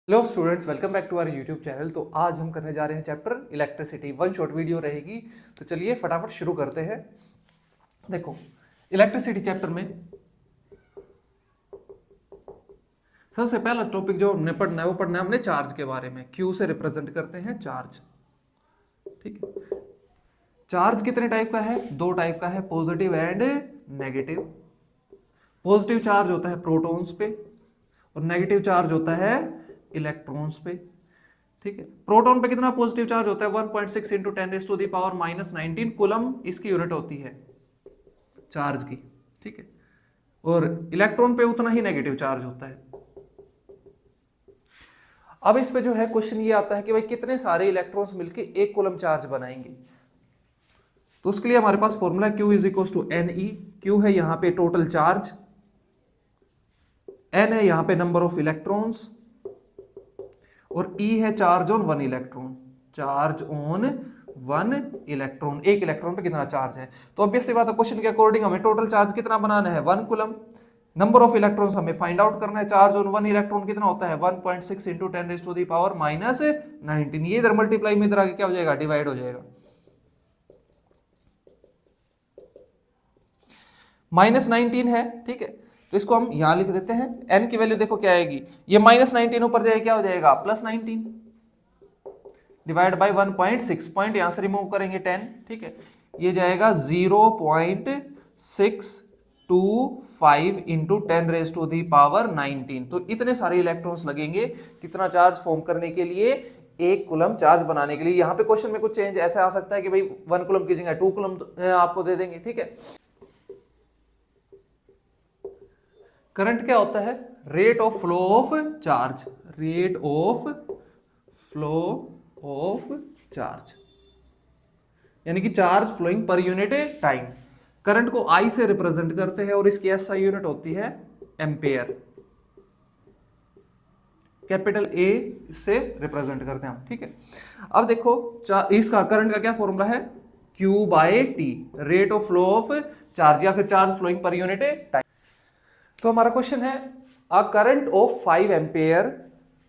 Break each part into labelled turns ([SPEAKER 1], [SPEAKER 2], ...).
[SPEAKER 1] Hello students, welcome back to our YouTube channel. तो आज हम करने जा रहे हैं chapter electricity. One short video रहेगी, तो चलिए फटाफट शुरू करते हैं। देखो, इलेक्ट्रिसिटी चैप्टर में सबसे पहला टॉपिक जो हमने पढ़ना है वो पढ़ना है हमने चार्ज के बारे में। क्यू से रिप्रेजेंट करते हैं चार्ज। ठीक है, चार्ज कितने टाइप का है? दो टाइप का है, positive and negative. Positive charge होता है प्रोटॉन्स पे और नेगेटिव चार्ज होता है इलेक्ट्रॉन्स पे। ठीक है, प्रोटॉन पे कितना पॉजिटिव चार्ज होता है? 1.6 इंटू 10⁻⁻⁹ कूलम इसकी यूनिट होती है चार्ज की। ठीक है, और इलेक्ट्रॉन पे उतना ही नेगेटिव चार्ज होता है। अब इस पे जो है क्वेश्चन ये आता है कि भाई कितने सारे इलेक्ट्रॉन्स मिलके एक कूलम चार्ज बनाएंगे। तो उसके लिए हमारे पास formula Q is equal to NE। Q है यहां पे टोटल चार्ज, N है यहां पे नंबर ऑफ इलेक्ट्रॉन्स और E है charge on one electron. Charge on one electron, एक इलेक्ट्रॉन पे कितना चार्ज है। तो ऑब्वियस सी बात है, क्वेश्चन के अकॉर्डिंग हमें टोटल चार्ज कितना बनाना है? 1 कूलम। नंबर ऑफ इलेक्ट्रॉन्स हमें फाइंड आउट करना है। चार्ज ऑन वन इलेक्ट्रॉन कितना होता है? 1.6 इंटू 10⁻⁻⁹ ये इधर मल्टीप्लाई में इधर आगे क्या हो जाएगा? डिवाइड हो जाएगा। -19 है। ठीक है, तो इसको हम यहां लिख देते हैं। n की वैल्यू देखो क्या आएगी, ये -19 ऊपर जाएगा क्या हो जाएगा? +19 डिवाइड बाय 1.6, पॉइंट यहां से रिमूव करेंगे 10। ठीक है, ये जाएगा 0.625 इंटू 10⁻⁹ तो इतने सारे इलेक्ट्रॉन्स लगेंगे कितना चार्ज फॉर्म करने के लिए? एक कूलम चार्ज बनाने के लिए। यहां पे क्वेश्चन में कुछ चेंज ऐसा आ सकता है कि भाई 1 कूलम की जगह 2 कूलम आपको दे देंगे। ठीक है, करंट क्या होता है? Rate of flow of charge. Rate of flow of charge यानी कि charge flowing per unit time. Current को आई से रिप्रेजेंट करते हैं और इसकी एसआई यूनिट होती है एम्पेयर। कैपिटल ए से रिप्रेजेंट करते हैं हम। ठीक है, अब देखो इसका करंट का क्या फॉर्मूला है? Q by T, rate of flow of charge या फिर charge flowing per unit time. तो हमारा क्वेश्चन है अ करंट ऑफ 5 एम्पेयर।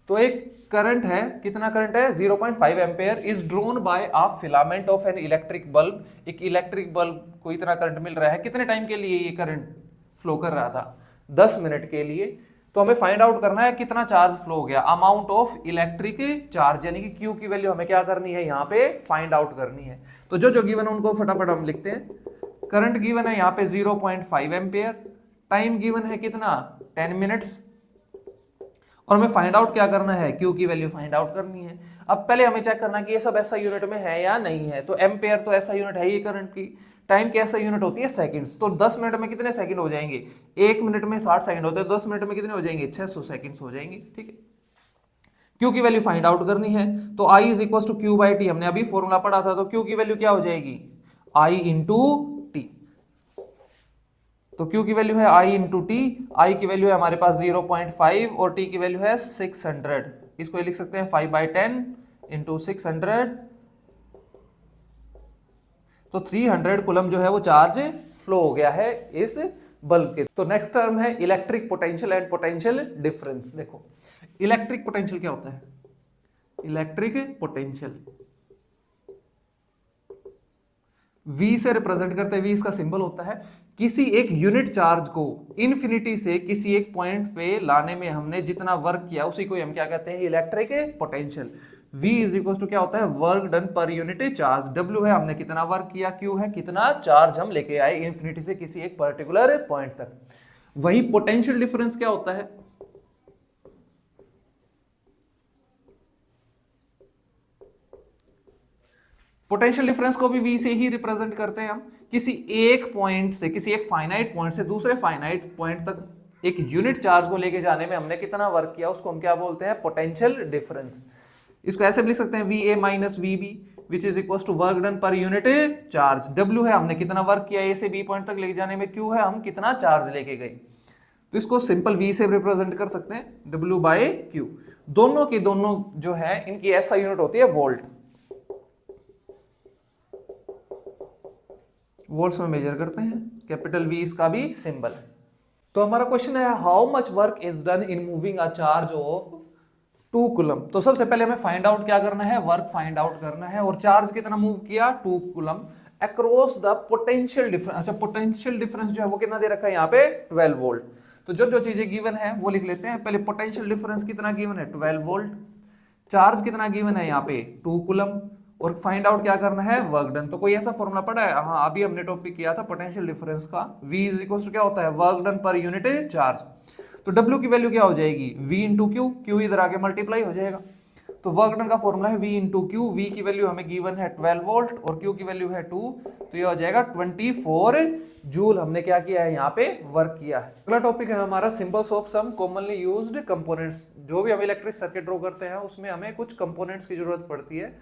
[SPEAKER 1] तो एक करंट है, कितना करंट है? 0.5 ampere is drawn by a filament of an electric bulb. एक इलेक्ट्रिक बल्ब को इतना करंट मिल रहा है। कितने टाइम के लिए ये करंट फ्लो कर रहा था? 10 मिनट के लिए। तो हमें फाइंड आउट करना है कितना चार्ज फ्लो हो गया, अमाउंट ऑफ इलेक्ट्रिक चार्ज, यानी कि Q की वैल्यू हमें क्या करनी है? यहाँ पे फाइंड आउट करनी है। तो जो जो गिवन है उनको फटाफट हम लिखते हैं। करंट गिवन है यहाँ पे 0.5 एम्पेयर, टाइम गिवन है कितना? 10 मिनट्स, और हमें फाइंड आउट क्या करना है? Q की वैल्यू फाइंड आउट करनी है। अब पहले हमें चेक करना कि ये सब ऐसा यूनिट में है या नहीं है। तो एम्पेयर तो ऐसा यूनिट है ही करंट की। टाइम की ऐसा यूनिट होती है सेकंड्स। तो 10 मिनट में कितने सेकंड हो जाएंगे? 1 मिनट में 60 सेकंड होते हैं, 10 मिनट में कितने हो जाएंगे? 600 सेकंड्स हो जाएंगे। ठीक है, Q की वैल्यू फाइंड आउट करनी है। तो I is equal to Q by T, हमने अभी फॉर्मूला पढ़ा था। तो Q की वैल्यू क्या हो जाएगी? I into T. तो Q की वैल्यू है I इंटू टी। आई की वैल्यू है हमारे पास 0.5 और T की वैल्यू है 600। इसको ये लिख सकते हैं 5/10 इंटू 600। तो 300 कूलम जो है वो चार्ज फ्लो हो गया है इस बल्ब के। तो नेक्स्ट टर्म है electric potential and potential difference. देखो, इलेक्ट्रिक पोटेंशियल क्या होता है? इलेक्ट्रिक पोटेंशियल V से रिप्रेजेंट करते हैं। V इसका सिंबल होता है। किसी एक यूनिट चार्ज को इन्फिनिटी से किसी एक पॉइंट पे लाने में हमने जितना वर्क किया उसी को हम क्या कहते हैं? Electric potential. V is equal to क्या होता है? Work done per unit charge. W है हमने कितना वर्क किया, Q है कितना चार्ज हम लेके आए इन्फिनिटी से किसी एक पर्टिकुलर पॉइंट तक। वही पोटेंशियल डिफरेंस क्या होता है? पोटेंशियल डिफरेंस को भी V से ही रिप्रेजेंट करते हैं हम। किसी एक पॉइंट से, किसी एक फाइनाइट पॉइंट से दूसरे फाइनाइट पॉइंट तक एक यूनिट चार्ज को लेके जाने में हमने कितना वर्क किया उसको हम क्या बोलते हैं? Potential difference. इसको ऐसे भी लिख सकते हैं VA minus VB which is equal to work done per unit charge. W है हमने कितना वर्क किया A से B पॉइंट तक लेके जाने में, Q है हम कितना चार्ज लेके गए। तो इसको सिंपल V से रिप्रेजेंट कर सकते हैं, W बाय Q। दोनों की दोनों जो है इनकी ऐसा यूनिट होती है वोल्ट। वोल्ट्स में मेजर करते हैं। कैपिटल V इसका भी सिंबल है। तो हमारा क्वेश्चन है how much work is done in moving a charge of 2 coulomb. तो सबसे पहले हमें फाइंड आउट क्या करना है, वर्क फाइंड आउट करना है। और चार्ज कितना मूव किया, 2 coulomb across the potential difference. अच्छा, पोटेंशियल डिफरेंस जो है वो कितना दे रखा है यहाँ पे, 12 वोल्ट। तो जो जो चीजें गिवन है वो लिख लेते हैं। पहले पोटेंशियल डिफरेंस कितना गिवन है, 12 वोल्ट। चार्ज कितना गिवन है यहाँ पे, 2 कूलम। और फाइंड आउट क्या करना है, वर्क डन। तो कोई ऐसा फॉर्मूला पड़ा है, हाँ अभी हमने टॉपिक किया था पोटेंशियल डिफरेंस का। V इज इक्वल टू क्या होता है, work done per unit charge. तो W की वैल्यू क्या हो जाएगी, V इंटू क्यू, क्यू इधर आके मल्टीप्लाई हो जाएगा। तो वर्क डन का फॉर्मूला है V इंटू क्यू। V की वैल्यू हमें गिवन है 12 वोल्ट और Q की वैल्यू है 2, तो ये हो जाएगा 24 जूल। हमने क्या किया है, यहाँ पे वर्क किया है। अगला टॉपिक है हमारा symbols of some commonly used components. जो भी हम इलेक्ट्रिक सर्किट ड्रॉ करते हैं उसमें हमें कुछ कंपोनेंट्स की जरूरत पड़ती है,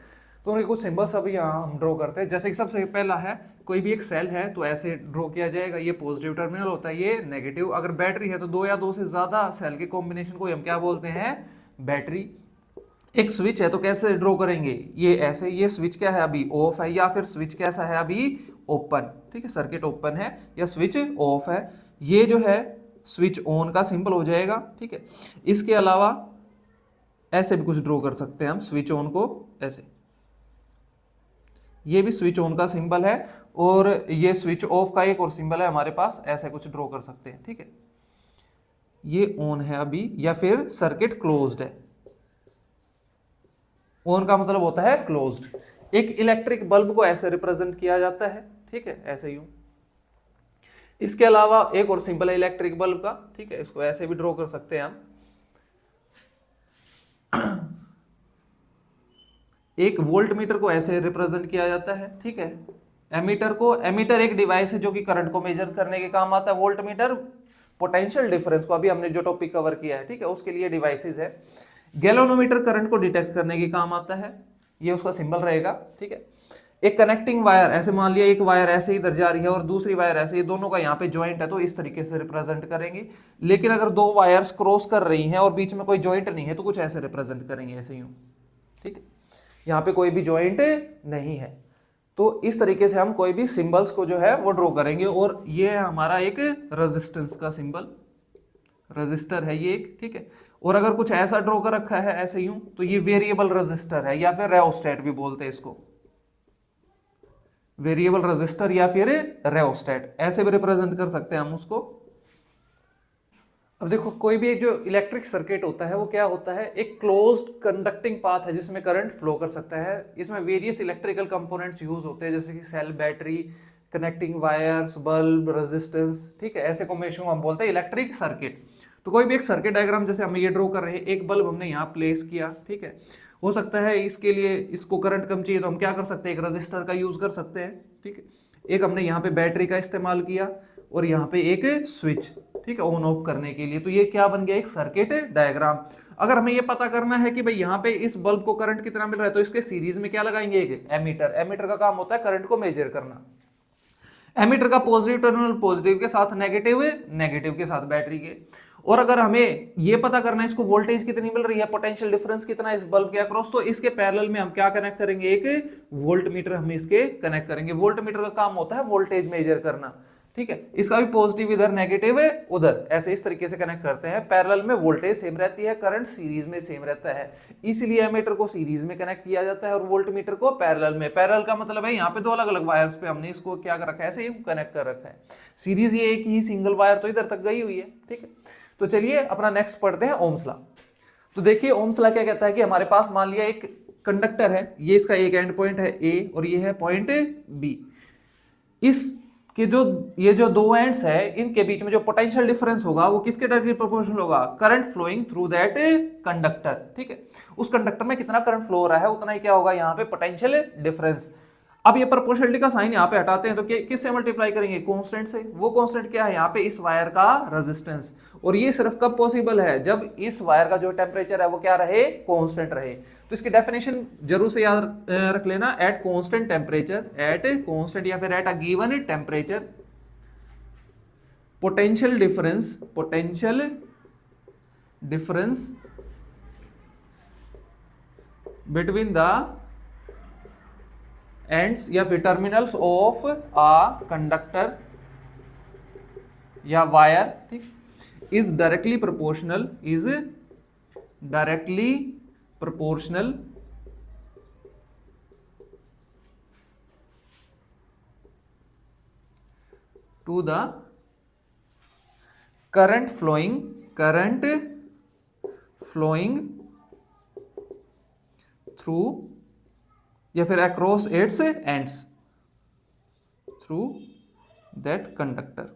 [SPEAKER 1] तो उनके कुछ सिंबल्स अभी यहाँ हम ड्रॉ करते हैं। जैसे कि सबसे पहला है, कोई भी एक सेल है तो ऐसे ड्रॉ किया जाएगा, ये पॉजिटिव टर्मिनल होता है, ये नेगेटिव। अगर बैटरी है तो 2 या 2 से ज्यादा सेल के कॉम्बिनेशन को हम क्या बोलते हैं, बैटरी। एक स्विच है तो कैसे ड्रॉ करेंगे, ये ऐसे, ये स्विच क्या है अभी ऑफ है, या फिर स्विच कैसा है अभी ओपन, ठीक है, सर्किट ओपन है या स्विच ऑफ है। ये जो है स्विच ऑन का सिंबल हो जाएगा, ठीक है। इसके अलावा ऐसे भी कुछ ड्रॉ कर सकते हैं हम, स्विच ऑन को ऐसे, ये भी स्विच ऑन का सिंबल है। और ये स्विच ऑफ का एक और सिंबल है हमारे पास, ऐसे कुछ ड्रॉ कर सकते हैं, ठीक है। ये ऑन है अभी, या फिर सर्किट क्लोज्ड है। ऑन का मतलब होता है क्लोज्ड। एक इलेक्ट्रिक बल्ब को ऐसे रिप्रेजेंट किया जाता है, ठीक है, ऐसे यूं। इसके अलावा एक और सिंबल है इलेक्ट्रिक बल्ब का, ठीक है, इसको ऐसे भी ड्रॉ कर सकते हैं हम। एक वोल्ट मीटर को ऐसे रिप्रेजेंट किया जाता है, ठीक है। एमीटर एक डिवाइस है जो कि करंट को मेजर करने के काम आता है। वोल्ट मीटर पोटेंशियल डिफरेंस को, अभी हमने जो टॉपिक कवर किया है, ठीक है, उसके लिए डिवाइसेस है। गैल्वेनोमीटर करंट को डिटेक्ट करने के काम आता है, ये उसका सिंबल रहेगा, ठीक है। एक कनेक्टिंग वायर, ऐसे मान लिया एक वायर ऐसे इधर जा रही है और दूसरी वायर ऐसे, ये दोनों का यहाँ पे जॉइंट है, तो इस तरीके से रिप्रेजेंट करेंगे। लेकिन अगर 2 वायर्स क्रॉस कर रही हैं और बीच में कोई जॉइंट नहीं है तो कुछ ऐसे रिप्रेजेंट करेंगे, ऐसे यूं, ठीक है। यहाँ पे कोई भी जॉइंट नहीं है, तो इस तरीके से हम कोई भी सिंबल्स को जो है वो ड्रॉ करेंगे। और ये है हमारा एक रेजिस्टेंस का सिंबल, रजिस्टर है ये एक, ठीक है। और अगर कुछ ऐसा ड्रॉ कर रखा है ऐसे यूं, तो ये वेरिएबल रजिस्टर है, या फिर रेओस्टेट भी बोलते हैं इसको, वेरिएबल रजिस्टर या फिर रेओस्टेट, ऐसे भी रिप्रेजेंट कर सकते हैं हम उसको। अब देखो, कोई भी एक जो इलेक्ट्रिक सर्किट होता है वो क्या होता है, एक क्लोज्ड कंडक्टिंग पाथ है जिसमें करंट फ्लो कर सकता है। इसमें वेरियस इलेक्ट्रिकल कंपोनेंट्स यूज होते हैं, जैसे कि cell, battery, connecting wires, bulb, resistance, ठीक है, ऐसे कॉम्बिनेशन को हम बोलते हैं इलेक्ट्रिक सर्किट। तो कोई भी एक सर्किट डायग्राम जैसे हम ये ड्रॉ कर रहे हैं, एक बल्ब हमने यहाँ प्लेस किया, ठीक है। हो सकता है इसके लिए इसको करंट कम चाहिए तो हम क्या कर सकते हैं, एक रजिस्टर का यूज कर सकते हैं, ठीक है। एक हमने यहाँ पे बैटरी का इस्तेमाल किया और यहाँ पे एक स्विच, ठीक है, ऑन ऑफ करने के लिए। तो ये क्या बन गया, एक सर्किट डायग्राम। अगर हमें ये पता करना है कि भाई यहाँ पे इस बल्ब को करंट कितना मिल रहा है, तो इसके सीरीज में क्या लगाएंगे, एक एमीटर। एमीटर का काम होता है करंट को मेजर करना। एमीटर का पॉजिटिव टर्मिनल पॉजिटिव के साथ, नेगेटिव नेगेटिव के साथ बैटरी के। और अगर हमें ये पता करना है इसको वोल्टेज कितनी मिल रही है, पोटेंशियल डिफरेंस कितना है इस बल्ब के अक्रॉस, तो इसके पैरेलल में हम क्या कनेक्ट करेंगे, एक वोल्ट मीटर हम इसके कनेक्ट करेंगे। वोल्ट मीटर का काम होता है वोल्टेज मेजर करना, ठीक है। इसका भी पॉजिटिव इधर, नेगेटिव उधर, ऐसे इस तरीके से कनेक्ट करते हैं। पैरेलल में वोल्टेज सेम रहती है, करंट सीरीज में सेम रहता है, इसलिए एमीटर को सीरीज में कनेक्ट किया जाता है और वोल्ट मीटर को पैरेलल में। पैरेलल का मतलब है यहाँ पे 2 अलग अलग वायर्स पे हमने इसको क्या कर रखा है, ऐसे कनेक्ट कर रखा है। सीरीज ये एक ही सिंगल वायर तो इधर तक गई हुई है, ठीक है। तो चलिए अपना नेक्स्ट पढ़ते हैं, ओम्स लॉ। तो देखिए ओम्स लॉ क्या कहता है कि हमारे पास मान लिया एक कंडक्टर है, ये इसका एक एंड पॉइंट है ए और ये है पॉइंट बी। इस कि जो ये जो 2 एंड्स है इनके बीच में जो पोटेंशियल डिफरेंस होगा वो किसके डायरेक्टली प्रोपोर्शनल होगा, current flowing through that conductor, ठीक है। उस कंडक्टर में कितना करंट फ्लो हो रहा है उतना ही क्या होगा यहाँ पे पोटेंशियल डिफरेंस। अब ये प्रोपोर्शनलिटी का साइन यहाँ पे हटाते हैं तो किससे मल्टीप्लाई करेंगे, कांस्टेंट से। वो कांस्टेंट क्या है यहाँ पे, इस वायर का रेजिस्टेंस। और ये सिर्फ कब पॉसिबल है, जब इस वायर का जो टेम्परेचर है वो क्या रहे, कांस्टेंट रहे। तो इसकी डेफिनेशन जरूर से याद रख लेना, at constant temperature, at constant या फिर at a given temperature, potential difference between the ends या फिर टर्मिनल्स ऑफ आ कंडक्टर या वायर, ठीक, is directly proportional to the current flowing through या फिर across its ends through that conductor.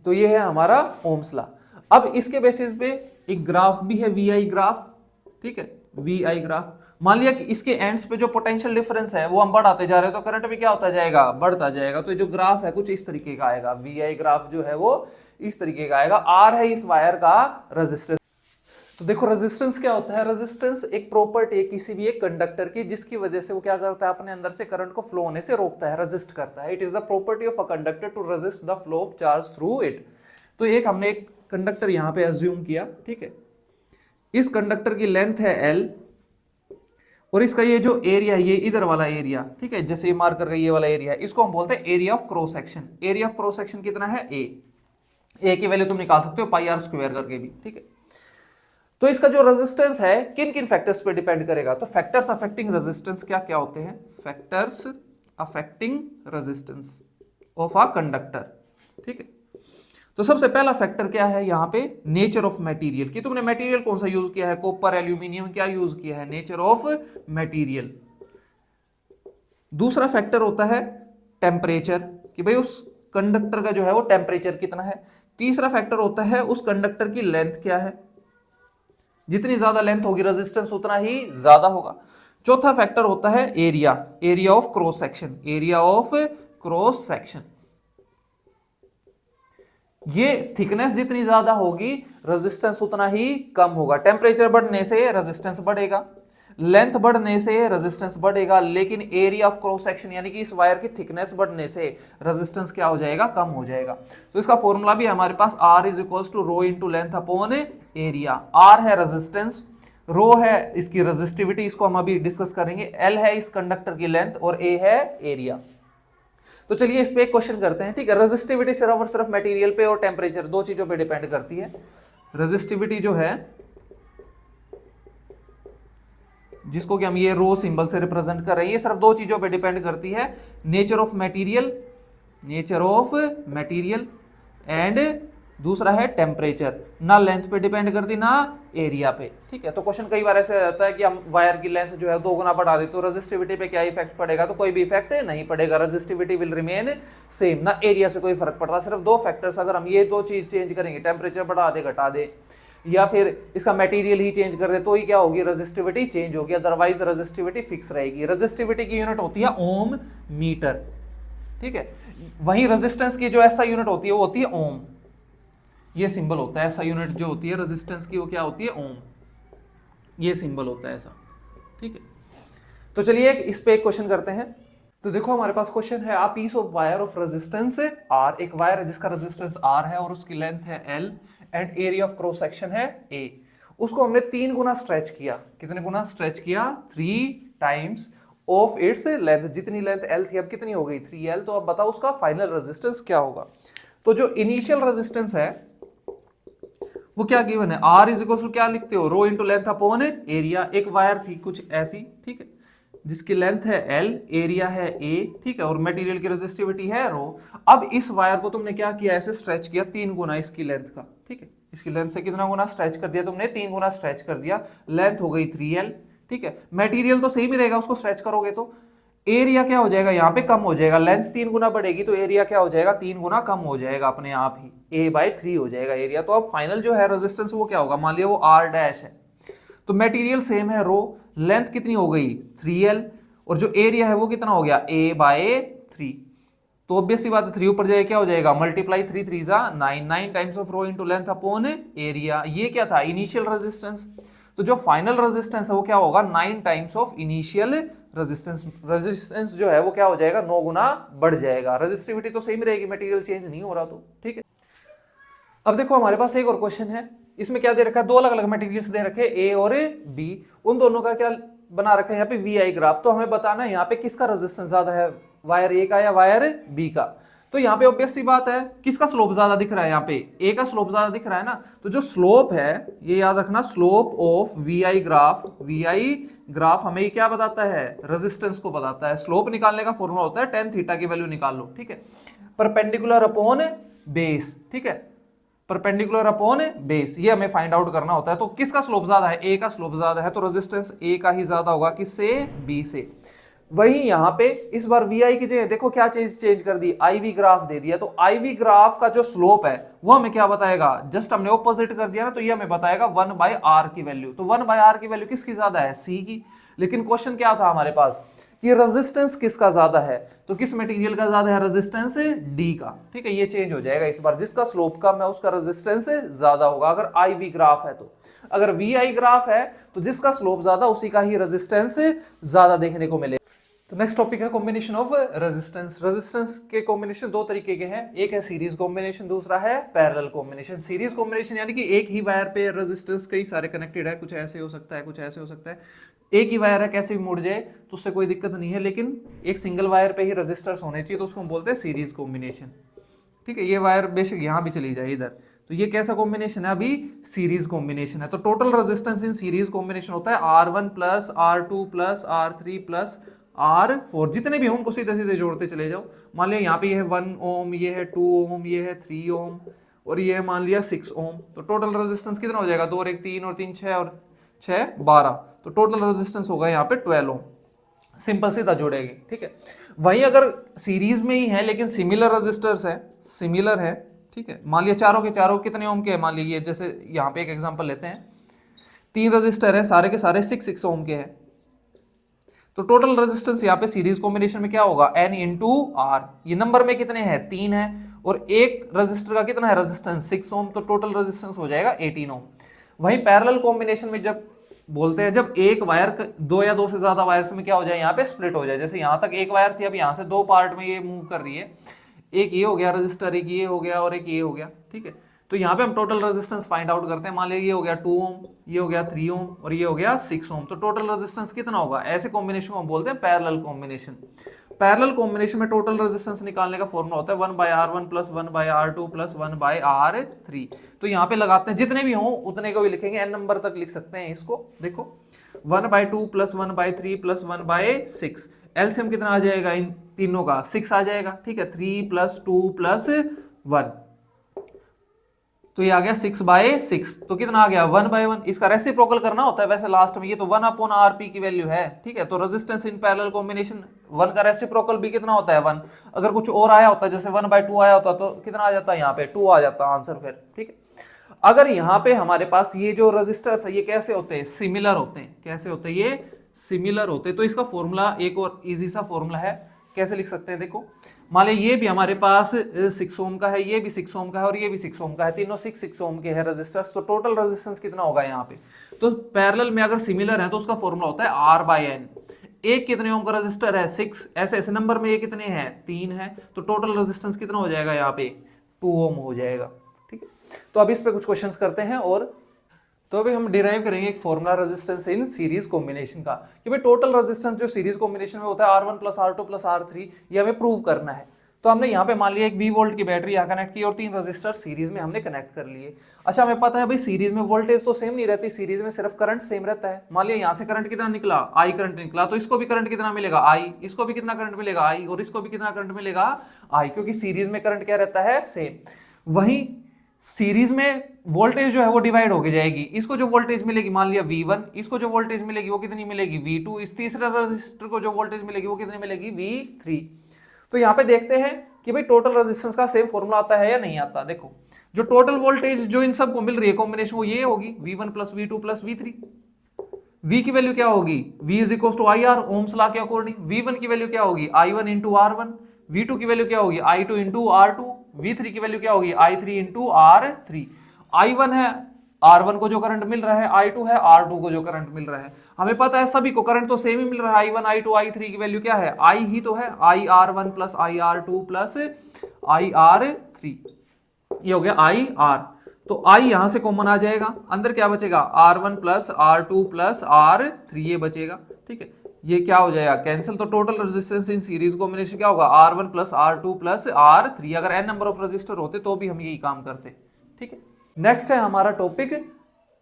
[SPEAKER 1] तो ये है हमारा ओम्स लॉ। अब इसके बेसिस पे एक ग्राफ भी है वी आई ग्राफ, ठीक है, वी आई ग्राफ। मान लिया कि इसके एंड्स पे जो पोटेंशियल डिफरेंस है वो हम बढ़ाते जा रहे हैं, तो करंट भी क्या होता जाएगा, बढ़ता जाएगा। तो जो ग्राफ है कुछ इस तरीके का आएगा, वी आई ग्राफ जो है वो इस तरीके का आएगा। आर है इस वायर का रेजिस्टेंस। तो देखो रेजिस्टेंस क्या होता है, रेजिस्टेंस एक प्रॉपर्टी है किसी भी एक कंडक्टर की जिसकी वजह से वो क्या करता है, अपने अंदर से करंट को फ्लो होने से रोकता है, रेजिस्ट करता है। It is the property of a conductor to resist the flow of charge through it. तो एक हमने एक कंडक्टर यहां पे अज्यूम किया, ठीक है, इस कंडक्टर की लेंथ है L और इसका ये जो एरिया है ये इधर वाला एरिया, ठीक है, जैसे ये मार्कर का ये वाला एरिया, इसको हम बोलते हैं area of cross section. Area of cross section कितना है, ए की वैल्यू तुम निकाल सकते हो पाई आर स्क्वायर करके भी, ठीक है। तो इसका जो रेजिस्टेंस है किन किन फैक्टर्स पे डिपेंड करेगा, तो फैक्टर्स अफेक्टिंग रेजिस्टेंस क्या क्या होते हैं, factors affecting resistance of a conductor, ठीक है। तो सबसे पहला फैक्टर क्या है यहाँ पे, नेचर ऑफ मटेरियल, कि तुमने मटेरियल कौन सा यूज किया है, कॉपर, एल्यूमिनियम, क्या यूज किया है, नेचर ऑफ मटेरियल। दूसरा फैक्टर होता है टेम्परेचर, कि भाई उस कंडक्टर का जो है वो टेम्परेचर कितना है। तीसरा फैक्टर होता है उस कंडक्टर की लेंथ क्या है, जितनी ज्यादा लेंथ होगी रेजिस्टेंस उतना ही ज्यादा होगा। चौथा फैक्टर होता है area, area of cross section, area of cross section. ये थिकनेस जितनी ज्यादा होगी रेजिस्टेंस उतना ही कम होगा। टेम्परेचर बढ़ने से रेजिस्टेंस बढ़ेगा, लेंथ बढ़ने से रेजिस्टेंस बढ़ेगा, लेकिन एरिया ऑफ क्रॉस सेक्शन यानी कि इस वायर की थिकनेस बढ़ने से रेजिस्टेंस क्या हो जाएगा, कम हो जाएगा। तो इसका फॉर्मूला भी हमारे पास R is equals to rho into length upon area. R है रेजिस्टेंस, रो है इसकी रेजिस्टिविटी, इसको हम अभी डिस्कस करेंगे, L है इस कंडक्टर की लेंथ और A है एरिया। तो चलिए इस पे एक क्वेश्चन करते हैं, ठीक है। रेजिस्टिविटी सिर्फ और सिर्फ मटेरियल पे और टेम्परेचर दो चीजों पे डिपेंड करती है। रेजिस्टिविटी जो है जिसको कि हम ये रो सिंबल से रिप्रेजेंट कर रहे हैं, ये सिर्फ दो चीजों पे डिपेंड करती है, nature of material, nature of material and दूसरा है टेम्परेचर। ना लेंथ पे डिपेंड करती ना एरिया पे, ठीक है। तो क्वेश्चन कई बार ऐसे आता है कि हम वायर की लेंथ जो है 2 गुना बढ़ा दे तो रेजिस्टिविटी पे क्या इफेक्ट पड़ेगा, तो कोई भी इफेक्ट नहीं पड़ेगा, रेजिस्टिविटी विल रिमेन सेम, ना एरिया से कोई फर्क पड़ता। सिर्फ दो फैक्टर्स, अगर हम ये दो चीज चेंज करेंगे, टेम्परेचर बढ़ा दे घटा दे या फिर इसका मटेरियल ही चेंज कर दे, तो ही क्या होगी, रेजिस्टिविटी चेंज होगी, अदरवाइज रेजिस्टिविटी फिक्स रहेगी। रेजिस्टिविटी की यूनिट होती है ओम मीटर, ठीक है। वहीं रेजिस्टेंस की जो ऐसा यूनिट होती है वो होती है ओम, ये सिंबल होता है ऐसा यूनिट जो होती है रेजिस्टेंस की, वो क्या होती है, ओम, ये सिंबल होता है ऐसा, ठीक है। तो चलिए इस पे एक क्वेश्चन करते हैं। तो देखो हमारे पास क्वेश्चन है, a piece of wire of resistance R, एक वायर है जिसका रेजिस्टेंस R है और उसकी लेंथ है L and area of cross section है A। उसको हमने 3 गुना स्ट्रेच किया, कितने गुना स्ट्रेच किया, 3 टाइम्स ऑफ इट्स लेंथ। जितनी लेंथ L थी अब कितनी हो गई, 3L। तो अब बताओ उसका फाइनल रेजिस्टेंस क्या होगा। तो जो इनिशियल रेजिस्टेंस है वो क्या गिवन है, R इज इक्वल टू क्या लिखते हो, रो इनटू लेंथ अपॉन एरिया। एक वायर थी कुछ ऐसी, ठीक है, जिसकी लेंथ है L, एरिया है A, ठीक है, और मटेरियल की रेजिस्टिविटी है रो। अब इस वायर को तुमने क्या किया, ऐसे स्ट्रेच किया 3 गुना इसकी लेंथ का, ठीक है। इसकी लेंथ से कितना गुना स्ट्रेच कर दिया तुमने, 3 गुना स्ट्रेच कर दिया, लेंथ हो गई 3L, ठीक है। मटेरियल तो सेम ही रहेगा, उसको स्ट्रेच करोगे तो एरिया क्या हो जाएगा, यहाँ पे कम हो जाएगा, लेंथ 3 गुना बढ़ेगी तो एरिया क्या हो जाएगा, 3 गुना कम हो जाएगा अपने आप ही, A/3 हो जाएगा एरिया। तो अब फाइनल जो है रेजिस्टेंस वो क्या होगा, मान लिया वो R' है, तो मटेरियल सेम है रो, लेंथ कितनी हो गई 3L और जो एरिया है वो कितना हो गया A/3। तो ऑब्वियस सी बात है 3 ऊपर जाए क्या हो जाएगा, मल्टीप्लाई 3 3 जा 9, 9 times of rho into length upon area. ये क्या था, इनिशियल रेजिस्टेंस। तो जो फाइनल रेजिस्टेंस है वो क्या होगा, 9 times of initial resistance. Resistance जो है वो क्या हो जाएगा, 9 गुना बढ़ जाएगा। रेजिस्टिविटी तो सेम रहेगी, मटेरियल चेंज नहीं हो रहा, तो ठीक है। अब देखो हमारे पास एक और क्वेश्चन है, इसमें क्या दे रखा है, 2 अलग अलग मटेरियल्स दे रखे A और B, उन दोनों का क्या बना रखा है यहाँ पे VI ग्राफ। तो हमें बताना है यहाँ पे किसका रेजिस्टेंस ज्यादा है, वायर A का या वायर B का। तो यहाँ पे ऑब्वियस सी बात है, किसका स्लोप ज्यादा दिख रहा है, यहाँ पे ए का स्लोप ज्यादा दिख रहा है ना। तो जो स्लोप है, ये याद रखना, slope of V I graph हमें क्या बताता है, रेजिस्टेंस को बताता है। स्लोप निकालने का फॉर्मूला होता है tan थीटा की वैल्यू निकाल लो, ठीक है, परपेंडिकुलर अपॉन बेस, ठीक है, परपेंडिकुलर अपॉन बेस, ये हमें फाइंड आउट करना होता है। तो किसका स्लोप ज्यादा है, ए का स्लोप ज्यादा है, तो रेजिस्टेंस ए का ही ज्यादा होगा, किससे, बी से। वही यहां पे इस बार वी आई की जगह देखो क्या चेंज कर दी, आई वी ग्राफ दे दिया। तो आई वी ग्राफ का जो स्लोप है वो हमें क्या बताएगा, जस्ट हमने ऑपोजिट कर दिया ना, तो ये हमें बताएगा 1/r की वैल्यू। तो 1/r की वैल्यू किसकी ज्यादा है, सी की। लेकिन क्वेश्चन क्या था हमारे पास कि रेजिस्टेंस किसका ज्यादा है, तो किस मटेरियल का ज्यादा है, रेजिस्टेंस डी का, ठीक है। ये चेंज हो जाएगा इस बार, जिसका स्लोप कम है उसका रेजिस्टेंस ज्यादा होगा, अगर आई वी ग्राफ है तो। अगर वी आई ग्राफ है तो जिसका स्लोप ज्यादा उसी का ही रेजिस्टेंस ज्यादा देखने को मिले। तो नेक्स्ट टॉपिक है कॉम्बिनेशन ऑफ रेजिस्टेंस। रेजिस्टेंस के कॉम्बिनेशन दो तरीके के हैं, एक है सीरीज कॉम्बिनेशन, दूसरा है पैरेलल कॉम्बिनेशन। सीरीज कॉम्बिनेशन यानी कि एक ही वायर पे रेजिस्टेंस कई सारे कनेक्टेड है, कुछ ऐसे हो सकता है, कुछ ऐसे हो सकता है। एक ही वायर है, कैसे भी मुड़ जाए तो उससे कोई दिक्कत नहीं है, लेकिन एक सिंगल वायर पे ही रेजिस्टर्स होने चाहिए, तो उसको हम बोलते हैं सीरीज कॉम्बिनेशन, ठीक है। ये वायर बेशक यहाँ भी चली जाए इधर, तो ये कैसा कॉम्बिनेशन है, अभी सीरीज कॉम्बिनेशन है। तो total resistance in series combination होता है R1 plus R2 plus R3 plus R4, जितने भी हों उनको सीधे सीधे जोड़ते चले जाओ। मान लिया यहाँ पे ये है 1 ओम, ये है 2 ओम, ये है 3 ओम और ये है मान लिया 6 ओम। तो टोटल रेजिस्टेंस कितना हो जाएगा, 2 और 1 3 और 3 6 और 6 12, तो टोटल रेजिस्टेंस होगा यहाँ पे 12 ओम। सिंपल सीधा जोड़ेगी, ठीक है। वहीं अगर सीरीज में ही है लेकिन सिमिलर रेजिस्टर्स है, सिमिलर है, ठीक है, मान लिया चारों के चारों कितने ओम के हैं, मान लीजिए जैसे यहाँ पे एक एग्जांपल लेते हैं, 3 रजिस्टर है, सारे के सारे 6 ओम के हैं, तो टोटल रेजिस्टेंस यहाँ पे सीरीज कॉम्बिनेशन में क्या होगा, n इंटू आर। ये नंबर में कितने हैं, 3 है, और एक रजिस्टर का कितना है रेजिस्टेंस, 6 ओम, तो टोटल रेजिस्टेंस हो जाएगा 18 ओम। वहीं पैरेलल कॉम्बिनेशन में जब बोलते हैं, जब एक वायर दो या दो से ज्यादा वायर्स में क्या हो जाए, यहाँ पे स्प्लिट हो जाए। जैसे यहाँ तक एक वायर थी, अब यहाँ से दो पार्ट में ये मूव कर रही है, एक ये हो गया रजिस्टर, एक ये हो गया और एक ये हो गया, ठीक है। तो यहाँ पे हम टोटल रेजिस्टेंस फाइंड आउट करते हैं। मान लीजिए ये हो गया 2 ओम, ये हो गया 3 ओम और ये हो गया 6 ओम, तो टोटल रेजिस्टेंस कितना होगा। ऐसे कॉम्बिनेशन को हम बोलते हैं पैरेलल कॉम्बिनेशन। पैरेलल कॉम्बिनेशन में टोटल रेजिस्टेंस निकालने का फॉर्मूला होता है 1/R1 plus 1/R2 plus 1/R3। तो यहाँ पे लगाते हैं, जितने भी हों उतने को भी लिखेंगे, n नंबर तक लिख सकते हैं इसको। देखो 1/2 प्लस 1/3 प्लस 1/6, एलसीएम कितना आ जाएगा इन तीनों का, 6 आ जाएगा, ठीक है। 3 प्लस 2 प्लस 1, तो ये आ गया 6/6, तो कितना आ गया 1/1। इसका रेसिप्रोकल करना होता है वैसे लास्ट में, ये तो 1/RP की वैल्यू है, ठीक है। तो रेजिस्टेंस इन पैरेलल कॉम्बिनेशन 1 का रेसिप्रोकल भी कितना होता है 1। अगर कुछ और आया होता है जैसे 1/2 आया होता तो कितना आ जाता है, यहाँ पे 2 आ जाता आंसर फिर, ठीक है। अगर यहाँ पे हमारे पास ये जो रजिस्टर्स है ये कैसे होते हैं, सिमिलर होते हैं। कैसे होते हैं ये, सिमिलर होते हैं। तो इसका फॉर्मूला एक और इजी सा फॉर्मूला है, कैसे लिख सकते हैं, देखो मान लीजिए ये भी हमारे पास 6 ओम का है, ये भी 6 ओम का है और ये भी 6 ओम का है, तीनों 6 ओम के हैं रेजिस्टर्स। तो टोटल रेजिस्टेंस कितना होगा यहाँ पे, तो पैरेलल में अगर सिमिलर है तो उसका फॉर्मूला होता है R/N। एक कितने ओम का रजिस्टर है 6, ऐसे ऐसे नंबर में ये कितने हैं 3 है, तो टोटल रेजिस्टेंस कितना हो जाएगा यहाँ पे 2 ओम हो जाएगा, ठीक है। तो अब इस पे कुछ क्वेश्चंस करते हैं। और तो अभी हम डिराइव करेंगे एक formula resistance in series combination का, कि भाई टोटल रेजिस्टेंस जो सीरीज कॉम्बिनेशन में होता है R1 plus R2 plus R3, ये हमें प्रूव करना है। तो हमने यहाँ पे मान लिया एक 20 वोल्ट की बैटरी यहाँ कनेक्ट की और 3 रजिस्टर सीरीज में हमने कनेक्ट कर लिए। अच्छा, हमें पता है भाई सीरीज में वोल्टेज तो सेम नहीं रहती, सीरीज में सिर्फ करंट सेम रहता है। मान लिया यहाँ से करंट कितना निकला, I करंट निकला, तो इसको भी करंट कितना मिलेगा I, इसको भी कितना करंट मिलेगा I और इसको भी कितना करंट मिलेगा I, क्योंकि सीरीज में करंट क्या रहता है सेम। वहीं सीरीज में वोल्टेज जो है वो डिवाइड होके जाएगी, इसको जो वोल्टेज मिलेगी मान लिया V1, इसको जो वोल्टेज मिलेगी वो कितनी मिलेगी V2, इस तीसरे रजिस्टर को जो वोल्टेज मिलेगी वो कितनी मिलेगी V3। तो यहाँ पे देखते हैं कि भाई टोटल रेजिस्टेंस का सेम फॉर्मूला आता है या नहीं आता। देखो जो टोटल वोल्टेज जो इन सबको मिल रही है कॉम्बिनेशन, वो ये होगी V1 plus V2 plus V3। V की वैल्यू क्या होगी, V is equal to IR Ohm's law के अकॉर्डिंग। V1 की वैल्यू क्या होगी I1 इंटू R1, V2 की वैल्यू क्या होगी I2 इंटू R2, V3 की वैल्यू क्या होगी I3 इंटू R3। I1 है R1 को जो करंट मिल रहा है, I2 है R2 को जो करंट मिल रहा है। हमें पता है सभी को करंट तो सेम ही मिल रहा है, I1 I2 I3 की वैल्यू क्या है I ही तो है, IR1 plus IR2 plus IR3, ये हो गया IR। तो I यहां से कॉमन आ जाएगा, अंदर क्या बचेगा R1 plus R2 plus R3 ये बचेगा, ठीक है। ये क्या हो जाएगा कैंसिल, तो total resistance in series combination क्या होगा R1 plus R2 plus R3। अगर n नंबर ऑफ रजिस्टर होते तो भी हम यही काम करते, ठीक है। नेक्स्ट है हमारा topic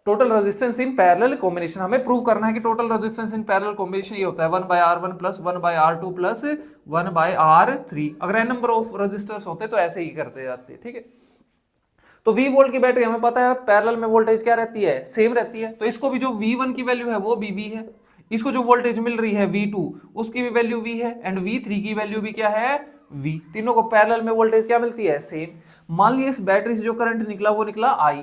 [SPEAKER 1] total resistance in parallel combination. हमें प्रूव करना है कि total resistance in parallel combination ये होता है 1/R1 plus 1/R2 plus 1/R3। अगर n नंबर ऑफ रजिस्टर्स होते तो ऐसे ही करते जाते, ठीक है। तो V वोल्ट की बैटरी हमें पता है पैरेलल में वोल्टेज क्या रहती है, सेम रहती है। तो इसको भी जो V1 की वैल्यू है वो भी V है, इसको जो वोल्टेज मिल रही है V2 उसकी भी वैल्यू V है, एंड V3 की वैल्यू भी क्या है V। तीनों को पैरेलल में वोल्टेज क्या मिलती है, सेम। मान लिया इस बैटरी से जो करंट निकला वो निकला I,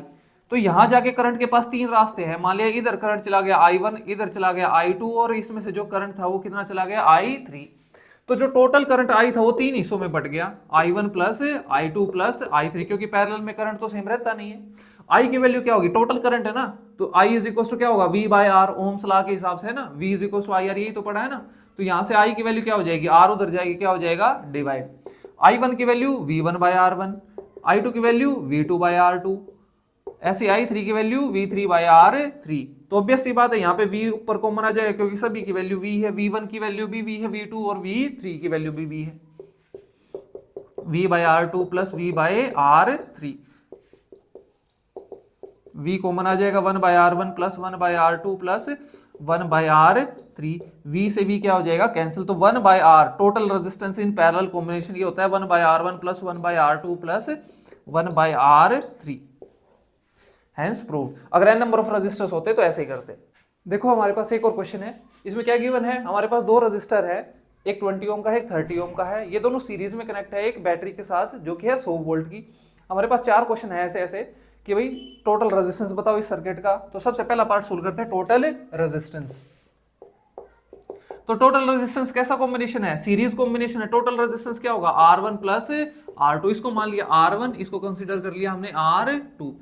[SPEAKER 1] तो यहां जाके करंट के पास तीन रास्ते हैं। मान लिया इधर करंट चला गया I1, इधर चला गया I2, और इसमें से जो करंट था वो कितना चला गया I3। तो जो टोटल करंट आई था वो तीन हिस्सों में बट गया, I1 plus I2 plus I3, क्योंकि पैरेलल में करंट तो सेम रहता नहीं है। I की वैल्यू क्या होगी, टोटल करंट है ना, तो I इज इक्वल टू क्या होगा V by R, Ohm's law के हिसाब से है ना, V is equal to IR, यही तो पढ़ा है ना। तो यहां से I की वैल्यू क्या हो जाएगी, R उधर जाएगी, क्या हो जाएगा डिवाइड। I1 की value V1 bye R1, I2 की वैल्यू V2 बाय R2, ऐसे I3 की वैल्यू V3 बाय R3। तो ऑब्वियस सी बात है यहाँ पे V ऊपर कॉमन आ जाएगा क्योंकि सभी की वैल्यू V है, V1 की वैल्यू भी V है, V2 और V3 की वैल्यू भी V है। V by R2 plus V by R3, V common आ जाएगा 1 by R1 plus 1 by R2 plus 1 by R3। V से V क्या हो जाएगा कैंसिल, तो 1 by R total resistance in parallel combination ये होता है 1 by R1 plus 1 by R2 plus 1 by R3। Hence proved. अगर n नंबर ऑफ रजिस्टर्स होते तो ऐसे ही करते। देखो हमारे पास एक और क्वेश्चन है, इसमें क्या गिवन है, हमारे पास दो रजिस्टर है, एक 20 ओम का है, एक 30 ओम का है। ये दोनों सीरीज में कनेक्ट है एक बैटरी के साथ जो कि है 100 वोल्ट की। हमारे पास चार क्वेश्चन है ऐसे ऐसे कि भाई टोटल रेजिस्टेंस बताओ इस सर्किट का। तो सबसे पहला पार्ट सोल्व करते हैं, टोटल रेजिस्टेंस। तो टोटल रेजिस्टेंस कैसा कॉम्बिनेशन है, सीरीज कॉम्बिनेशन है। टोटल रेजिस्टेंस क्या होगा R1 प्लस R2, इसको मान लिया R1, इसको कंसीडर कर लिया हमने R2।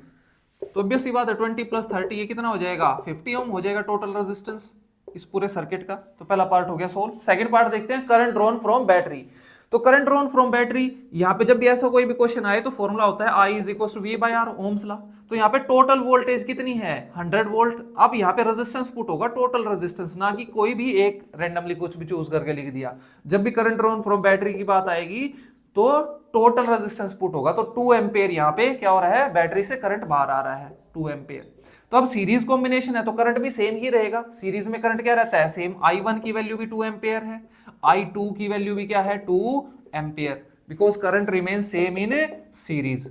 [SPEAKER 1] तो ऑब्वियस सी बात है 20 प्लस 30 ये कितना हो जाएगा 50 ओम हो जाएगा टोटल रेजिस्टेंस इस पूरे सर्किट का। तो पहला पार्ट हो गया सोल्व। सेकंड पार्ट देखते हैं, करंट ड्रॉन फ्रॉम बैटरी। तो करंट ड्रॉन फ्रॉम बैटरी, यहाँ पे जब भी ऐसा कोई भी क्वेश्चन आए तो फॉर्मूला होता है I is equal to V by R, Ohm's law. तो यहाँ पे टोटल वोल्टेज कितनी है 100 वोल्ट। अब यहाँ पे रेजिस्टेंस पुट होगा टोटल रेजिस्टेंस, ना कि कोई भी एक रैंडमली कुछ भी चूज करके लिख दिया। जब भी करंट ड्रॉन फ्रॉम बैटरी की बात आएगी तो टोटल रेजिस्टेंस पुट होगा। तो 2 एम्पेयर यहाँ पे क्या हो रहा है, बैटरी से करंट बाहर आ रहा है 2 एम्पेयर। तो अब सीरीज कॉम्बिनेशन है तो करंट भी सेम ही रहेगा। सीरीज में करंट क्या रहता है सेम, I1 की वैल्यू भी 2 एम्पेयर है, I2 की वैल्यू भी क्या है 2 ampere, because current remain same in series.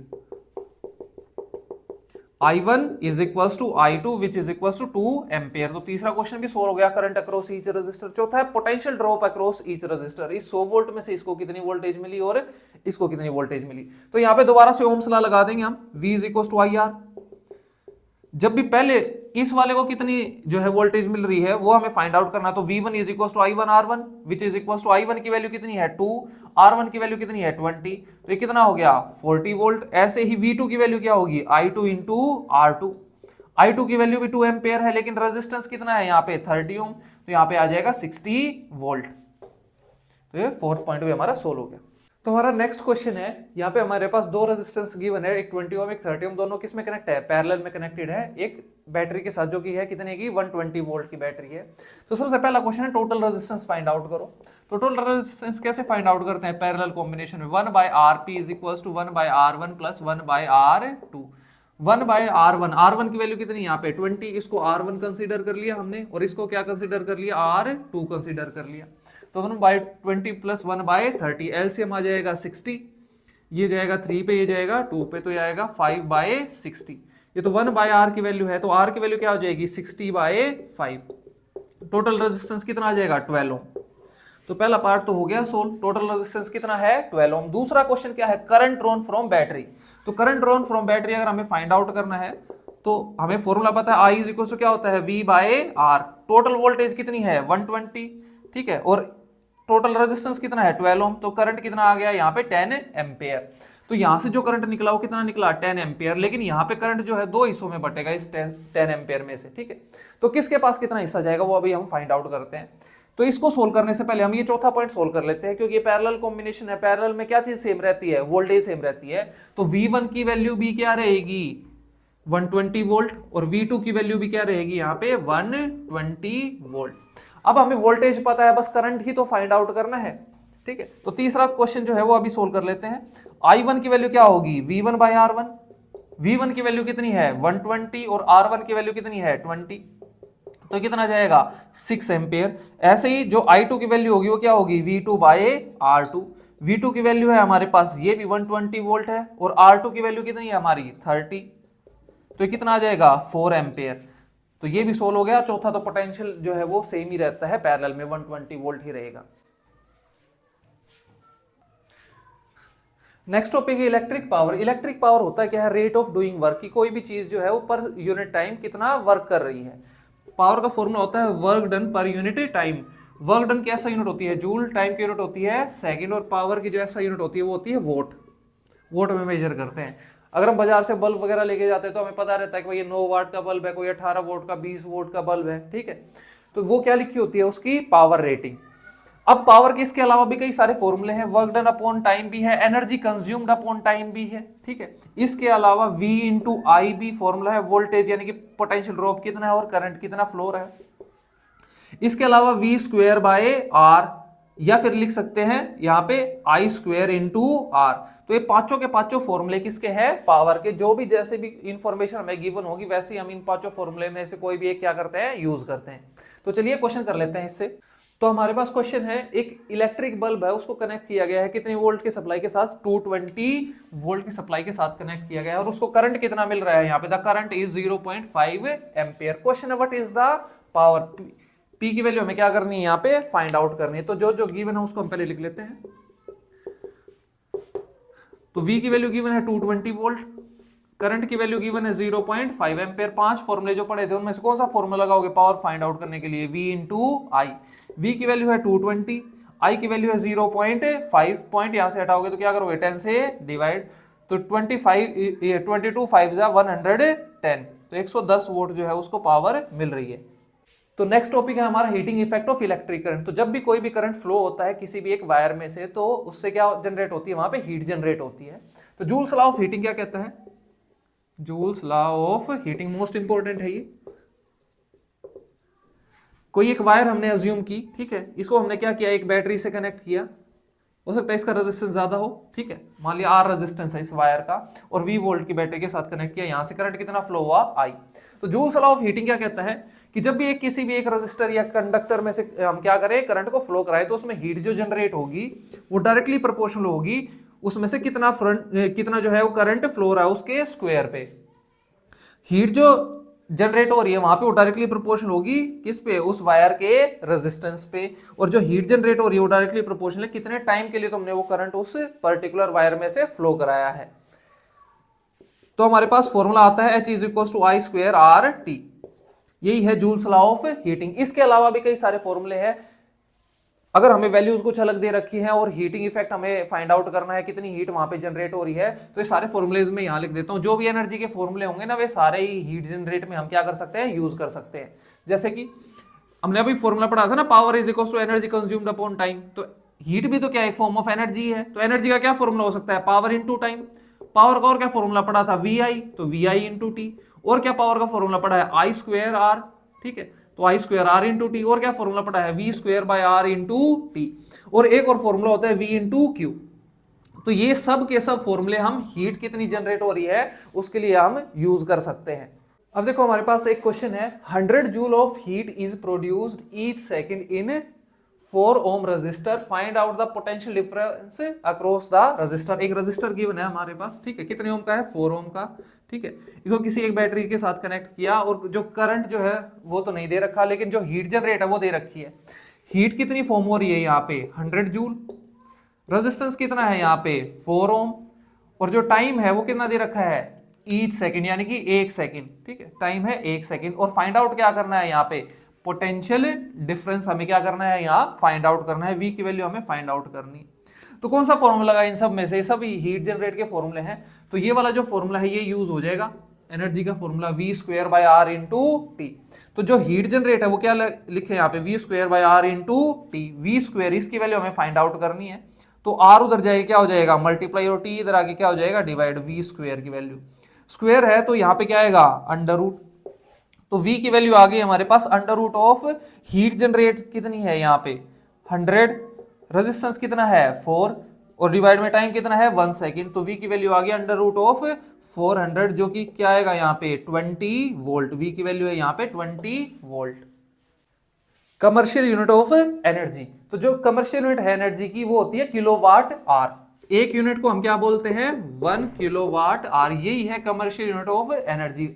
[SPEAKER 1] I1 is equal to I2 which is equal to 2 ampere. तो तीसरा क्वेश्चन भी सोल्व हो गया, करंट अक्रॉस ईच रजिस्टर। चौथा है potential drop across each resistor. इस 100 वोल्ट में से इसको कितनी वोल्टेज मिली और इसको कितनी वोल्टेज मिली। तो यहाँ पे दोबारा से ओम्स लॉ लगा देंगे हम, V is equal to IR। जब भी पहले इस वाले को कितनी जो है वोल्टेज मिल रही है वो हमें फाइंड आउट करना। तो V1 is equal to I1 R1 which is equal to I1 की वैल्यू कितनी है 2, R1 की वैल्यू कितनी है 20, तो ये कितना हो गया 40 वोल्ट। ऐसे ही V2 की वैल्यू क्या होगी I2 इंटू R2। I2 की वैल्यू भी 2 एम्पेयर है लेकिन रेजिस्टेंस कितना है यहाँ पे 30 ओम, तो यहाँ पे आ जाएगा 60 वोल्ट। तो ये फोर्थ पॉइंट भी हमारा सोल्व हो गया। तो हमारा नेक्स्ट क्वेश्चन है, यहाँ पे हमारे पास दो रेजिस्टेंस गिवन है, एक 20 ओम एक 30 ओम, दोनों किस में कनेक्ट है, पैरेलल में कनेक्टेड है एक बैटरी के साथ जो कि है कितने की 120 वोल्ट की बैटरी है। तो सबसे पहला क्वेश्चन है टोटल रेजिस्टेंस फाइंड आउट करो। तो टोटल रेजिस्टेंस कैसे फाइंड आउट करते हैं पैरेलल कॉम्बिनेशन में, 1 by RP is equal to 1 by R1 plus 1 by R2। 1 by R1, R1 की वैल्यू कितनी यहाँ पे 20, इसको R1 कंसीडर कर लिया हमने और इसको क्या कंसीडर कर लिया R2 कंसीडर कर लिया। तो 1 बाय 20 प्लस 1 बाय 30, एलसीएम आ जाएगा 60, ये जाएगा 3 पे, ये जाएगा 2 पे, तो ये आएगा 5 बाय 60। ये तो 1 बाय R की वैल्यू है, तो R की वैल्यू क्या हो जाएगी 60 बाय 5। टोटल रेजिस्टेंस कितना आ जाएगा 12 ओम। तो पहला पार्ट तो हो गया सोल्व, टोटल रेजिस्टेंस कितना है 12 ओम। दूसरा क्वेश्चन क्या है, करंट ड्रॉन फ्रॉम बैटरी। तो करंट ड्रॉन फ्रॉम बैटरी अगर हमें फाइंड आउट करना है तो हमें फॉर्मूला पता है I इज इक्वल टू क्या होता है V by R। Total voltage कितनी है 120, ठीक है, और टोटल रेजिस्टेंस कितना है 12 ओम। तो करंट कितना आ गया यहाँ पे 10 एम्पेयर। तो यहां से जो करंट निकला वो कितना निकला 10 एम्पेयर, लेकिन यहाँ पे करंट जो है दो हिस्सों में बटेगा इस 10 एम्पेयर में से, ठीक है। तो किसके पास कितना हिस्सा जाएगा वो अभी हम फाइंड आउट करते हैं। तो इसको सोल्व करने से पहले हम ये चौथा पॉइंट सोल्व कर लेते हैं, क्योंकि ये पैरेलल कॉम्बिनेशन है, पैरेलल में क्या चीज सेम रहती है, वोल्टेज सेम रहती है। तो V1 की वैल्यू भी क्या रहेगी 120 वोल्ट और V2 की वैल्यू भी क्या रहेगी यहाँ पे 120 वोल्ट। अब हमें वोल्टेज पता है, बस करंट ही तो फाइंड आउट करना है, ठीक है। तो तीसरा क्वेश्चन जो है वो अभी सोल्व कर लेते हैं। I1 की वैल्यू क्या होगी, V1 बाई R1। V1 की वैल्यू कितनी है 120 और R1 की वैल्यू कितनी है 20, तो कितना जाएगा 6 एम्पेयर। ऐसे ही जो I2 की वैल्यू होगी वो क्या होगी V2 बाई R2। V2 की वैल्यू है हमारे पास ये भी 120 वोल्ट है और R2 की वैल्यू कितनी है हमारी 30, तो ये कितना आ जाएगा 4 एम्पेयर। तो ये भी सोल्व हो गया। चौथा तो पोटेंशियल जो है वो सेम ही रहता है, पैरेलल में 120 वोल्ट ही रहेगा। नेक्स्ट टॉपिक है इलेक्ट्रिक पावर। इलेक्ट्रिक पावर होता है क्या है, रेट ऑफ डूइंग वर्क, की कोई भी चीज जो है वो पर यूनिट टाइम कितना वर्क कर रही है। पावर का फॉर्मूला होता है work done per unit time. Work done की ऐसा यूनिट होती है जूल, टाइम की यूनिट होती है सेकंड, और पावर की जो ऐसा यूनिट होती है वो होती है वोट। वोट में मेजर करते हैं। अगर हम बाजार से बल्ब वगैरह लेके जाते हैं तो हमें पता रहता है कि भाई ये 9 वाट का बल्ब है, कोई 18 वोट का, 20 वोट का बल्ब है, ठीक है। तो वो क्या लिखी होती है उसकी पावर रेटिंग। अब पावर के इसके अलावा भी कई सारे फॉर्मूले हैं, वर्क डन अपॉन टाइम भी है, एनर्जी कंज्यूम्ड अपॉन टाइम भी है, ठीक है। इसके अलावा V इंटू आई भी फॉर्मूला है, वोल्टेज यानी कि पोटेंशियल ड्रॉप कितना है और करंट कितना फ्लो रहा है। इसके अलावा V स्क्वायर बाय R, या फिर लिख सकते हैं यहां पे I स्क्वायर इंटू R। तो ये पांचों के पांचों फॉर्मूले किसके हैं, पावर के। जो भी जैसे भी इंफॉर्मेशन हमें गिवन होगी वैसे ही हम इन पांचों फॉर्मूले में से कोई भी एक क्या करते हैं, यूज करते हैं। तो चलिए क्वेश्चन कर लेते हैं इससे। तो हमारे पास क्वेश्चन है, एक इलेक्ट्रिक बल्ब है, उसको कनेक्ट किया गया है कितने वोल्ट की सप्लाई के साथ, 220 वोल्ट की सप्लाई के साथ कनेक्ट किया गया है, और उसको करंट कितना मिल रहा है, यहाँ पे the current is 0.5 ampere. Question है what is the power, P की वैल्यू हमें क्या करनी है, यहाँ पे फाइंड आउट करनी है। तो जो जो गिवन है उसको हम पहले लिख लेते हैं। तो V की वैल्यू गिवन है 220 वोल्ट, करंट की वैल्यू गिवन है 0.5 एम्पियर। 5 फॉर्मूले जो पढ़े थे उनमें से कौन सा फॉर्मूला लगाओगे पावर फाइंड आउट करने के लिए, V इंटू आई। V की वैल्यू है 220, I की वैल्यू है 0.5, पॉइंट यहां से हटाओगे तो क्या करोगे 10 से डिवाइड, तो 22 5 जा 110, तो 110 वोल्ट जो है उसको पावर मिल रही है। तो नेक्स्ट टॉपिक है हमारा heating effect of electric current. तो जब भी कोई भी करंट फ्लो होता है किसी भी एक वायर में से, तो उससे क्या जनरेट होती है, वहां पे हीट जनरेट होती है। तो जूल्स लॉ ऑफ हीटिंग क्या कहता है, joules law of heating most important है ये। कोई एक वायर हमने अज्यूम की, ठीक है, इसको हमने क्या किया, एक बैटरी से कनेक्ट किया, हो सकता है इसका रेजिस्टेंस ज्यादा हो, ठीक है, मान लिया R रेजिस्टेंस है इस वायर का, और V वोल्ट की बैटरी के साथ कनेक्ट किया, यहां से करंट कितना फ्लो हुआ I। तो जूल्स लॉ ऑफ हीटिंग क्या कहता है कि जब भी एक किसी भी एक रेजिस्टर या कंडक्टर में से हम क्या करें, करंट को फ्लो कराएं, तो उसमें हीट जो जनरेट होगी वो डायरेक्टली प्रोपोर्शनल होगी उसमें से कितना जो है वो करंट फ्लो रहा है उसके स्क्वायर पे। हीट जो जनरेट हो रही है वहां पे वो डायरेक्टली प्रोपोर्शनल होगी किस पे, उस वायर के रेजिस्टेंस पे, और जो हीट जनरेट हो रही है वो डायरेक्टली प्रोपोर्शनल है कितने टाइम के लिए तुमने वो करंट उस पर्टिकुलर वायर में से फ्लो कराया है। तो हमारे पास फॉर्मूला आता है H is equal to I square R T, यही है जूल्स लॉ ऑफ हीटिंग। इसके अलावा भी कई सारे फॉर्मूले हैं। अगर हमें वैल्यूज कुछ अलग दे रखी हैं और हीटिंग इफेक्ट हमें फाइंड आउट करना है, कितनी हीट वहां पे जनरेट हो रही है, तो ये सारे फॉर्मूलेज में यहां लिख देता हूं। जो भी एनर्जी के फॉर्मूले होंगे ना, वे सारे ही हीट जनरेट में हम क्या कर सकते हैं, यूज कर सकते हैं। जैसे कि हमने अभी फॉर्मूला पढ़ा था ना, power is equal to energy consumed upon time. तो हीट भी तो क्या एक फॉर्म ऑफ एनर्जी है, तो एनर्जी का क्या फॉर्मूला हो सकता है, पावर इंटू टाइम। पावर का और क्या फॉर्मूला पढ़ा था, वी आई, तो वी आई इंटू टी। और क्या पावर का फॉर्मूला पढ़ा है, आई स्क्वायर आर, ठीक है, तो I square R into T. और क्या फॉर्मूला पढ़ा है, V square by R into T. और एक और फॉर्मूला होता है वी इंटू क्यू। तो ये सब के सब फॉर्मूले हम हीट कितनी जनरेट हो रही है उसके लिए हम यूज कर सकते हैं। अब देखो हमारे पास एक क्वेश्चन है, 100 joule of heat is produced each second in 4 ohm resistor, find out the potential difference across the resistor. एक रजिस्टर गिवन है हमारे पास, ठीक है, कितने ओम का है, 4 ओम का, ठीक है। इसको किसी एक बैटरी के साथ कनेक्ट किया, और जो करंट जो है वो तो नहीं दे रखा, लेकिन जो हीट जनरेट है वो दे रखी है। हीट कितनी फॉर्म हो रही है यहाँ पे 100 जूल, रेजिस्टेंस कितना है यहाँ पे 4 ओम, और जो टाइम है वो कितना दे रखा है, ईच सेकंड, यानी कि 1 सेकंड, ठीक है, टाइम है 1 सेकंड। और फाइंड आउट क्या करना है, यहाँ पे पोटेंशियल डिफरेंस हमें क्या करना है, यहाँ फाइंड आउट करना है, वी की वैल्यू हमें फाइंड आउट करनी। तो कौन सा फॉर्मूला लगा इन सब में से, सब हीट जनरेट के फॉर्मूले हैं, तो ये वाला जो फॉर्मूला है ये यूज हो जाएगा, एनर्जी का formula V square by R into T. तो जो हीट जनरेट है वो क्या लिखे यहाँ पे, V square by R into T. V square इसकी वैल्यू हमें फाइंड आउट करनी है, तो आर उधर जाएगा क्या हो जाएगा मल्टीप्लाई, और टी इधर आगे क्या हो जाएगा डिवाइड। वी स्क्वायर की वैल्यू स्क्वायर है तो यहाँ पे क्या आएगा अंडर रूट, तो V की वैल्यू आ गई हमारे पास under root of heat generate कितनी है यहाँ पे 100, रेजिस्टेंस कितना है 4 और डिवाइड में टाइम कितना है 1 सेकेंड। तो V की वैल्यू आ गई अंडर रूट ऑफ 400 जो कि क्या आएगा यहाँ पे 20 वोल्ट। V की वैल्यू है यहाँ पे 20 volt. Commercial unit of energy, तो जो कमर्शियल यूनिट है एनर्जी की वो होती है किलोवाट आर। एक यूनिट को हम क्या बोलते हैं 1 किलोवाट आर, यही है कमर्शियल यूनिट ऑफ एनर्जी।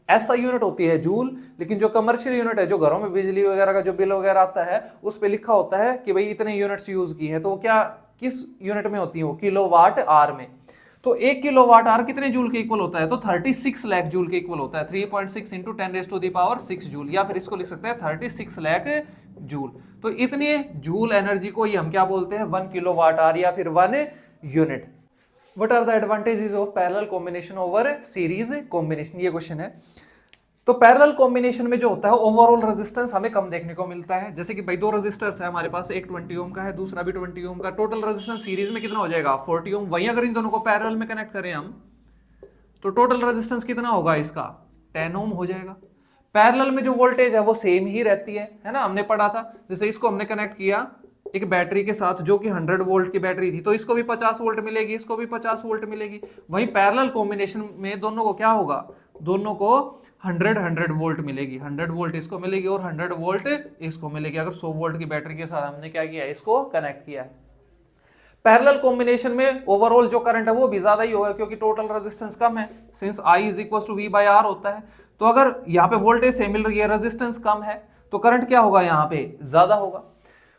[SPEAKER 1] ऐसा यूनिट होती है जूल, लेकिन जो कमर्शियल यूनिट है जो घरों में बिजली वगैरह का जो बिल वगैरह आता है उस पे लिखा होता है कि भाई इतने यूनिट्स यूज की है, तो वो क्या किस यूनिट में होती है वो किलोवाट आर में। तो 1 किलोवाट आर कितने जूल के इक्वल होता है, तो 36 लाख जूल के इक्वल होता है। 3.6 इंटू 10⁻⁶ जूल, या फिर इसको लिख सकते हैं 36 लाख जूल। तो इतने जूल एनर्जी को ही हम क्या बोलते हैं 1 किलोवाट आर या फिर 1 unit. What are the advantages of parallel combination over series combination, ये क्वेश्चन है। तो पैरेलल कॉम्बिनेशन में जो होता है ओवरऑल रेजिस्टेंस हमें कम देखने को मिलता है। जैसे कि भाई दो रेजिस्टर्स है हमारे पास, एक 20 ओम का है दूसरा भी 20 ओम का, टोटल रेजिस्टेंस सीरीज में कितना हो जाएगा 40 ओम। वहीं अगर इन दोनों को पैरेलल में कनेक्ट करें हम तो टोटल रेजिस्टेंस कितना होगा इसका 10 ओम हो जाएगा। पैरेलल में जो वोल्टेज है वो सेम ही रहती है ना, हमने पढ़ा था। जैसे इसको हमने कनेक्ट किया एक बैटरी के साथ जो कि 100 वोल्ट की बैटरी थी, तो इसको भी 50 वोल्ट मिलेगी, इसको भी 50 वोल्ट मिलेगी। वहीं पैरेलल कॉम्बिनेशन में दोनों को क्या होगा, दोनों को 100 वोल्ट मिलेगी, 100 वोल्ट इसको मिलेगी और 100 वोल्ट इसको मिलेगी। अगर 100 वोल्ट की बैटरी के साथ हमने क्या किया, इसको कनेक्ट किया है। पैरेलल कॉम्बिनेशन में ओवरऑल जो करंट है वो भी ज्यादा ही होगा क्योंकि टोटल रेजिस्टेंस कम है, since I is equal to V by R होता है। तो अगर यहाँ पे वोल्टेज सेम मिल रही है, रेजिस्टेंस कम है, तो करंट क्या होगा यहाँ पे ज्यादा होगा।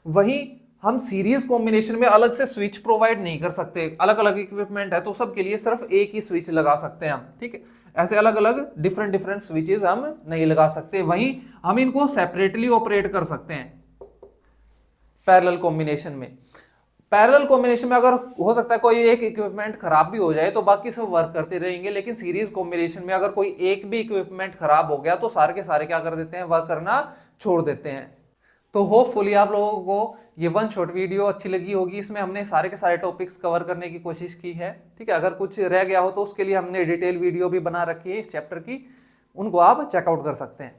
[SPEAKER 1] वहीं हम सीरीज कॉम्बिनेशन में अलग से स्विच प्रोवाइड नहीं कर सकते, अलग अलग इक्विपमेंट है तो सबके लिए सिर्फ एक ही स्विच लगा सकते हैं हम, ठीक है। ऐसे अलग अलग डिफरेंट स्विचेस हम नहीं लगा सकते। वहीं हम इनको सेपरेटली ऑपरेट कर सकते हैं पैरेलल कॉम्बिनेशन में। पैरेलल कॉम्बिनेशन में अगर हो सकता है कोई एक इक्विपमेंट खराब भी हो जाए तो बाकी सब वर्क करते रहेंगे, लेकिन सीरीज कॉम्बिनेशन में अगर कोई एक भी इक्विपमेंट खराब हो गया तो सारे के सारे क्या कर देते हैं, वर्क करना छोड़ देते हैं। तो होपफुली आप लोगों को ये वन शॉट वीडियो अच्छी लगी होगी। इसमें हमने सारे के सारे टॉपिक्स कवर करने की कोशिश की है, ठीक है। अगर कुछ रह गया हो तो उसके लिए हमने डिटेल वीडियो भी बना रखी है इस चैप्टर की, उनको आप चेकआउट कर सकते हैं।